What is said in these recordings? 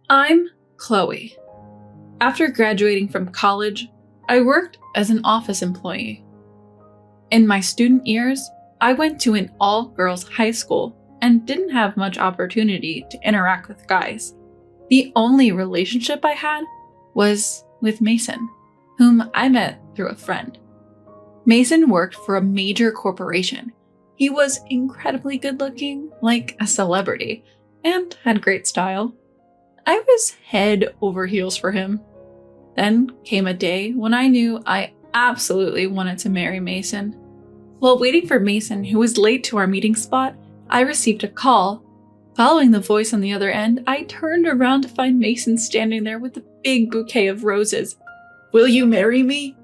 I'm Chloe. After graduating from college, I worked as an office employee. In my student years, I went to an all-girls high school and didn't have much opportunity to interact with guys. The only relationship I had was with Mason, whom I met through a friend. Mason worked for a major corporation. He was incredibly good-looking, like a celebrity, and had great style. I was head over heels for him. Then came a day when I knew I absolutely wanted to marry Mason. While waiting for Mason, who was late to our meeting spot, I received a call. Following the voice on the other end, I turned around to find Mason standing there with a big bouquet of roses. "Will you marry me?"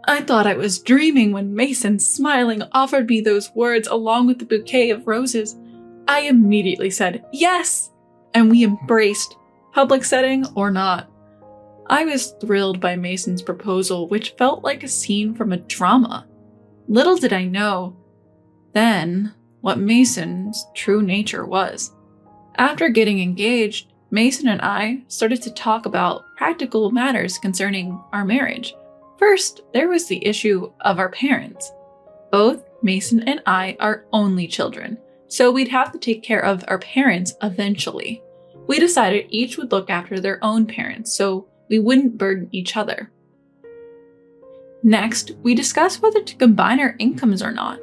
I thought I was dreaming when Mason, smiling, offered me those words along with the bouquet of roses. I immediately said yes, and we embraced, public setting or not. I was thrilled by Mason's proposal, which felt like a scene from a drama. Little did I know then what Mason's true nature was. After getting engaged, Mason and I started to talk about practical matters concerning our marriage. First, there was the issue of our parents. Both Mason and I are only children, so we'd have to take care of our parents eventually. We decided each would look after their own parents, so we wouldn't burden each other. Next, we discussed whether to combine our incomes or not.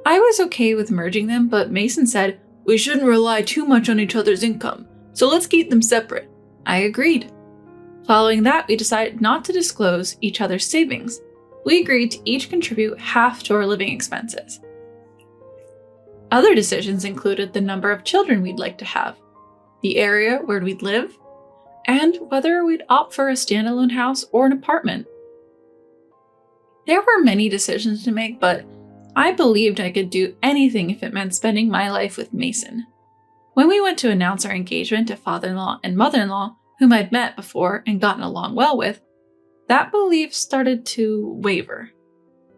I was okay with merging them, but Mason said, "We shouldn't rely too much on each other's income, so let's keep them separate." I agreed. Following that, we decided not to disclose each other's savings. We agreed to each contribute half to our living expenses. Other decisions included the number of children we'd like to have, the area where we'd live, and whether we'd opt for a standalone house or an apartment. There were many decisions to make, but I believed I could do anything if it meant spending my life with Mason. When we went to announce our engagement to father-in-law and mother-in-law, whom I'd met before and gotten along well with, that belief started to waver.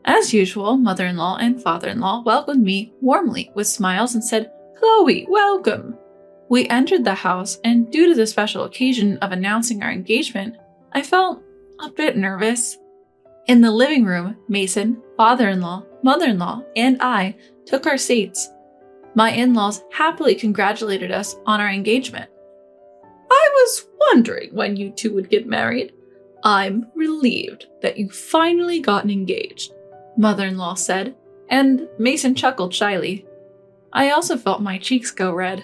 As usual, mother-in-law and father-in-law welcomed me warmly with smiles and said, "Chloe, welcome." We entered the house, and due to the special occasion of announcing our engagement, I felt a bit nervous. In the living room, Mason, father-in-law, mother-in-law, and I took our seats. My in-laws happily congratulated us on our engagement. "I was wondering when you two would get married. I'm relieved that you finally gotten engaged," mother-in-law said, and Mason chuckled shyly. I also felt my cheeks go red.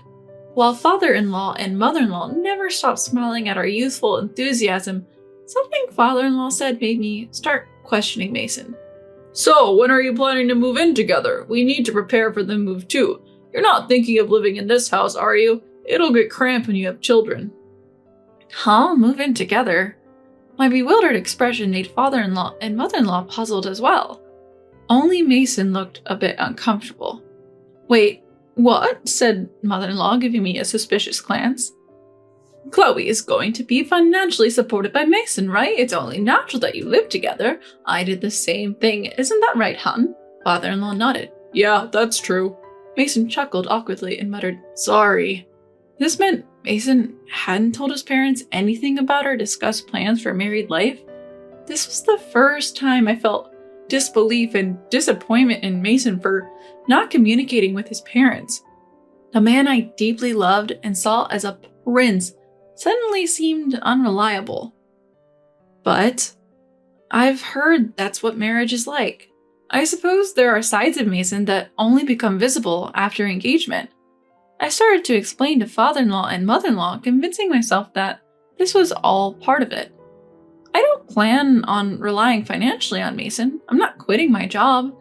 While father-in-law and mother-in-law never stopped smiling at our youthful enthusiasm, something father-in-law said made me start questioning Mason. "So, when are you planning to move in together? We need to prepare for the move too. You're not thinking of living in this house, are you? It'll get cramped when you have children." Huh? Move in together? My bewildered expression made father-in-law and mother-in-law puzzled as well. Only Mason looked a bit uncomfortable. "Wait, what?" said mother-in-law, giving me a suspicious glance. "Chloe is going to be financially supported by Mason, right? It's only natural that you live together. I did the same thing. Isn't that right, hon?" Father-in-law nodded. "Yeah, that's true." Mason chuckled awkwardly and muttered, "Sorry." This meant Mason hadn't told his parents anything about our discussed plans for married life. This was the first time I felt disbelief and disappointment in Mason for not communicating with his parents. The man I deeply loved and saw as a prince suddenly seemed unreliable. But I've heard that's what marriage is like. I suppose there are sides of Mason that only become visible after engagement. I started to explain to father-in-law and mother-in-law, convincing myself that this was all part of it. I don't plan on relying financially on Mason. I'm not quitting my job.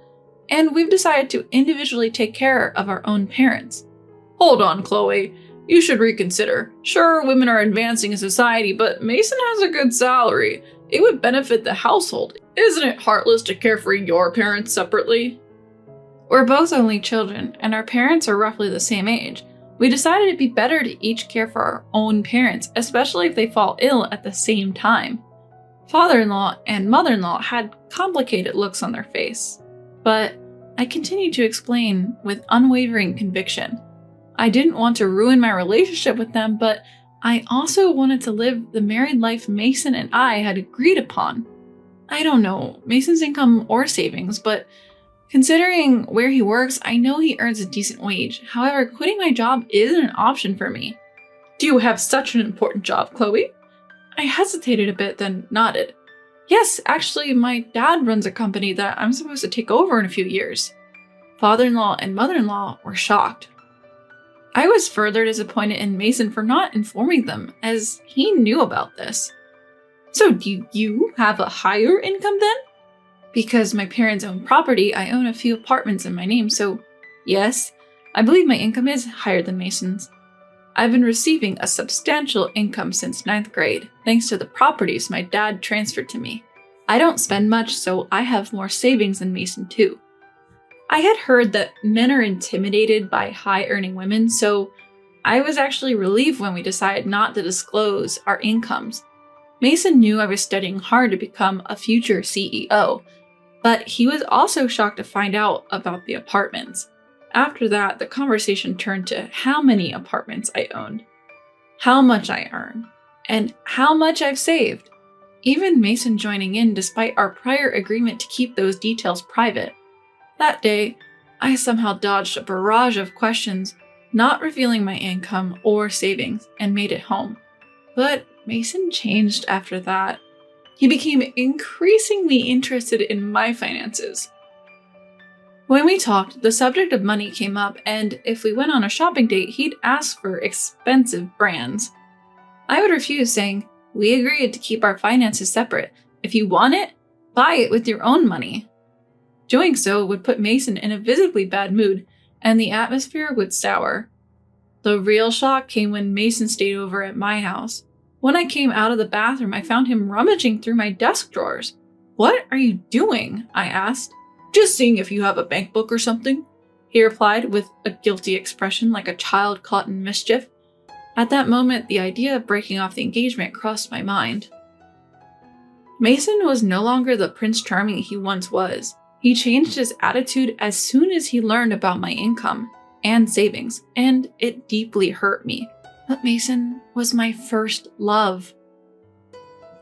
And we've decided to individually take care of our own parents. "Hold on, Chloe. You should reconsider. Sure, women are advancing in society, but Mason has a good salary. It would benefit the household. Isn't it heartless to care for your parents separately?" We're both only children, and our parents are roughly the same age. We decided it'd be better to each care for our own parents, especially if they fall ill at the same time. Father-in-law and mother-in-law had complicated looks on their face, but I continued to explain with unwavering conviction. I didn't want to ruin my relationship with them, but I also wanted to live the married life Mason and I had agreed upon. I don't know Mason's income or savings, but considering where he works, I know he earns a decent wage. However, quitting my job isn't an option for me. Do you have such an important job, Chloe? I hesitated a bit, then nodded. Yes, actually, my dad runs a company that I'm supposed to take over in a few years. Father-in-law and mother-in-law were shocked. I was further disappointed in Mason for not informing them, as he knew about this. So do you have a higher income then? Because my parents own property, I own a few apartments in my name, so yes, I believe my income is higher than Mason's. I've been receiving a substantial income since 9th grade, thanks to the properties my dad transferred to me. I don't spend much, so I have more savings than Mason too. I had heard that men are intimidated by high-earning women, so I was actually relieved when we decided not to disclose our incomes. Mason knew I was studying hard to become a future CEO, but he was also shocked to find out about the apartments. After that, the conversation turned to how many apartments I owned, how much I earn, and how much I've saved. Even Mason joining in despite our prior agreement to keep those details private. That day, I somehow dodged a barrage of questions, not revealing my income or savings, and made it home. But Mason changed after that. He became increasingly interested in my finances. When we talked, the subject of money came up, and if we went on a shopping date, he'd ask for expensive brands. I would refuse, saying, "We agreed to keep our finances separate. If you want it, buy it with your own money." Doing so would put Mason in a visibly bad mood, and the atmosphere would sour. The real shock came when Mason stayed over at my house. When I came out of the bathroom, I found him rummaging through my desk drawers. "What are you doing?" I asked. "Just seeing if you have a bank book or something," he replied with a guilty expression like a child caught in mischief. At that moment, the idea of breaking off the engagement crossed my mind. Mason was no longer the Prince Charming he once was. He changed his attitude as soon as he learned about my income and savings, and it deeply hurt me. But Mason was my first love.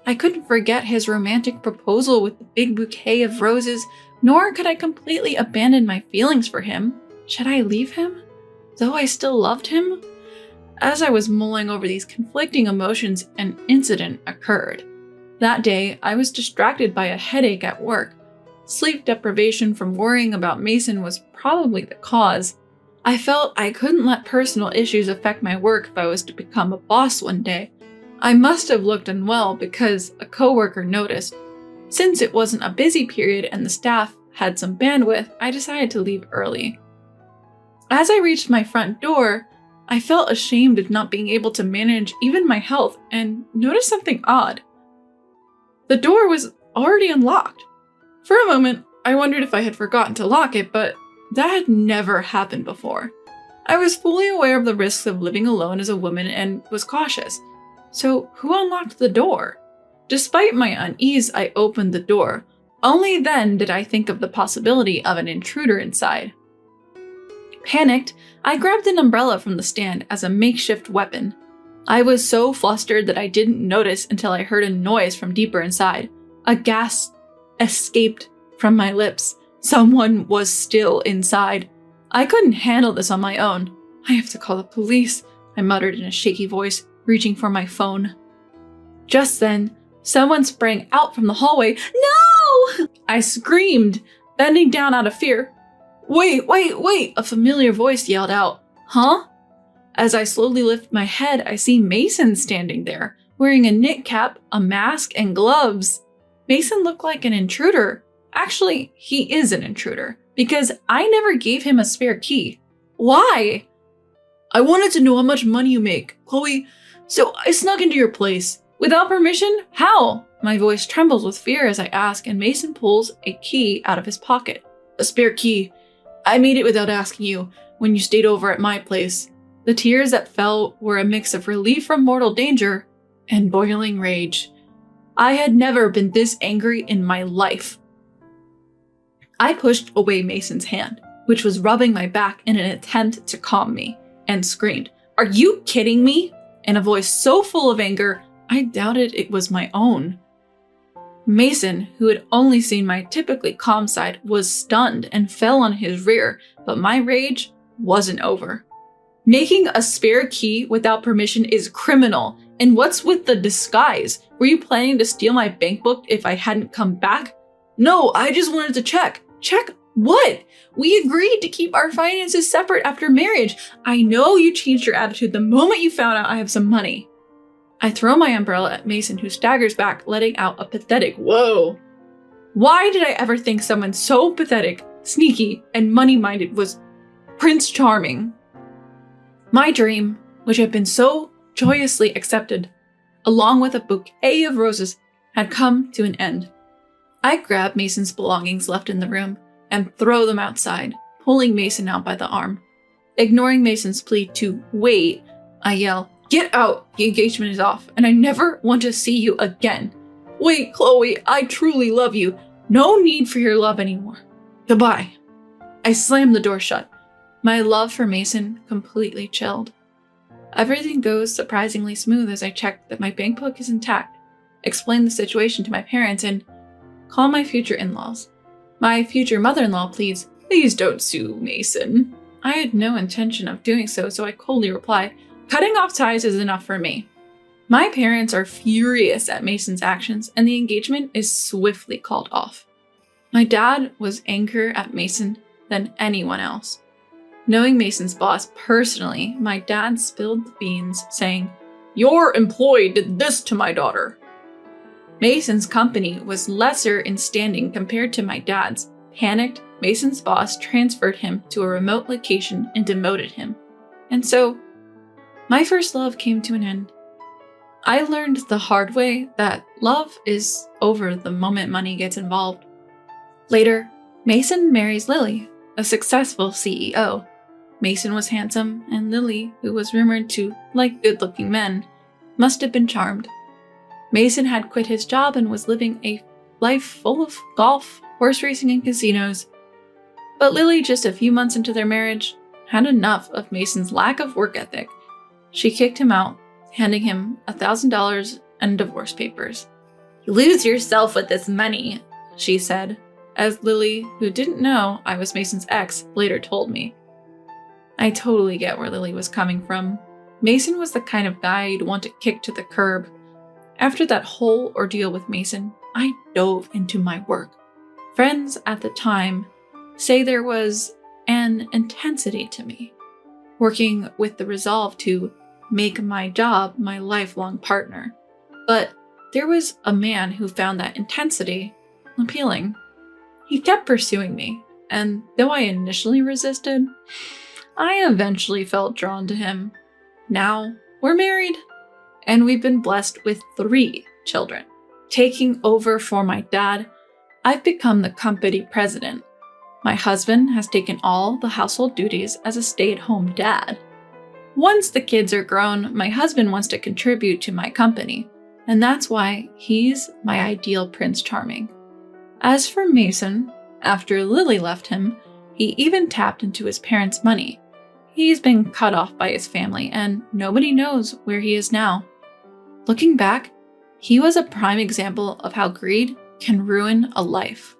I couldn't forget his romantic proposal with the big bouquet of roses, nor could I completely abandon my feelings for him. Should I leave him, though I still loved him? As I was mulling over these conflicting emotions, an incident occurred. That day, I was distracted by a headache at work. Sleep deprivation from worrying about Mason was probably the cause. I felt I couldn't let personal issues affect my work if I was to become a boss one day. I must have looked unwell because a coworker noticed. Since it wasn't a busy period and the staff had some bandwidth, I decided to leave early. As I reached my front door, I felt ashamed of not being able to manage even my health and noticed something odd. The door was already unlocked. For a moment, I wondered if I had forgotten to lock it, but that had never happened before. I was fully aware of the risks of living alone as a woman and was cautious. So who unlocked the door? Despite my unease, I opened the door. Only then did I think of the possibility of an intruder inside. Panicked, I grabbed an umbrella from the stand as a makeshift weapon. I was so flustered that I didn't notice until I heard a noise from deeper inside. A gasp escaped from my lips. Someone was still inside. I couldn't handle this on my own. "I have to call the police," I muttered in a shaky voice, reaching for my phone. Just then, someone sprang out from the hallway. "No!" I screamed, bending down out of fear. Wait, a familiar voice yelled out. "Huh?" As I slowly lift my head, I see Mason standing there, wearing a knit cap, a mask, and gloves. Mason looked like an intruder. Actually, he is an intruder, because I never gave him a spare key. Why? "I wanted to know how much money you make, Chloe, so I snuck into your place." "Without permission? How?" My voice trembles with fear as I ask, and Mason pulls a key out of his pocket. "A spare key. I made it without asking you when you stayed over at my place." The tears that fell were a mix of relief from mortal danger and boiling rage. I had never been this angry in my life. I pushed away Mason's hand, which was rubbing my back in an attempt to calm me, and screamed, "Are you kidding me?" in a voice so full of anger, I doubted it was my own. Mason, who had only seen my typically calm side, was stunned and fell on his rear, but my rage wasn't over. Making a spare key without permission is criminal, and what's with the disguise? Were you planning to steal my bank book if I hadn't come back? No, I just wanted to check. Check what? We agreed to keep our finances separate after marriage. I know you changed your attitude the moment you found out I have some money. I throw my umbrella at Mason, who staggers back, letting out a pathetic whoa. Why did I ever think someone so pathetic, sneaky, and money-minded was Prince Charming? My dream, which had been so joyously accepted, along with a bouquet of roses, had come to an end. I grab Mason's belongings left in the room and throw them outside, pulling Mason out by the arm. Ignoring Mason's plea to wait, I yell, "Get out! The engagement is off, and I never want to see you again. Wait, Chloe, I truly love you. No need for your love anymore. Goodbye." I slam the door shut, my love for Mason completely chilled. Everything goes surprisingly smooth as I check that my bank book is intact, explain the situation to my parents, and call my future in-laws. My future mother-in-law pleads, "Please don't sue Mason." I had no intention of doing so I coldly reply, "Cutting off ties is enough for me." My parents are furious at Mason's actions, and the engagement is swiftly called off. My dad was angrier at Mason than anyone else. Knowing Mason's boss personally, my dad spilled the beans, saying, "Your employee did this to my daughter." Mason's company was lesser in standing compared to my dad's. Panicked, Mason's boss transferred him to a remote location and demoted him. And so, my first love came to an end. I learned the hard way that love is over the moment money gets involved. Later, Mason marries Lily, a successful CEO. Mason was handsome, and Lily, who was rumored to like good-looking men, must have been charmed. Mason had quit his job and was living a life full of golf, horse racing, and casinos. But Lily, just a few months into their marriage, had enough of Mason's lack of work ethic. She kicked him out, handing him $1,000 and divorce papers. "You lose yourself with this money," she said, as Lily, who didn't know I was Mason's ex, later told me. I totally get where Lily was coming from. Mason was the kind of guy you'd want to kick to the curb. After that whole ordeal with Mason, I dove into my work. Friends at the time say there was an intensity to me, working with the resolve to make my job my lifelong partner. But there was a man who found that intensity appealing. He kept pursuing me, and though I initially resisted, I eventually felt drawn to him. Now, we're married, and we've been blessed with 3 children. Taking over for my dad, I've become the company president. My husband has taken all the household duties as a stay-at-home dad. Once the kids are grown, my husband wants to contribute to my company, and that's why he's my ideal Prince Charming. As for Mason, after Lily left him, he even tapped into his parents' money. He's been cut off by his family, and nobody knows where he is now. Looking back, he was a prime example of how greed can ruin a life.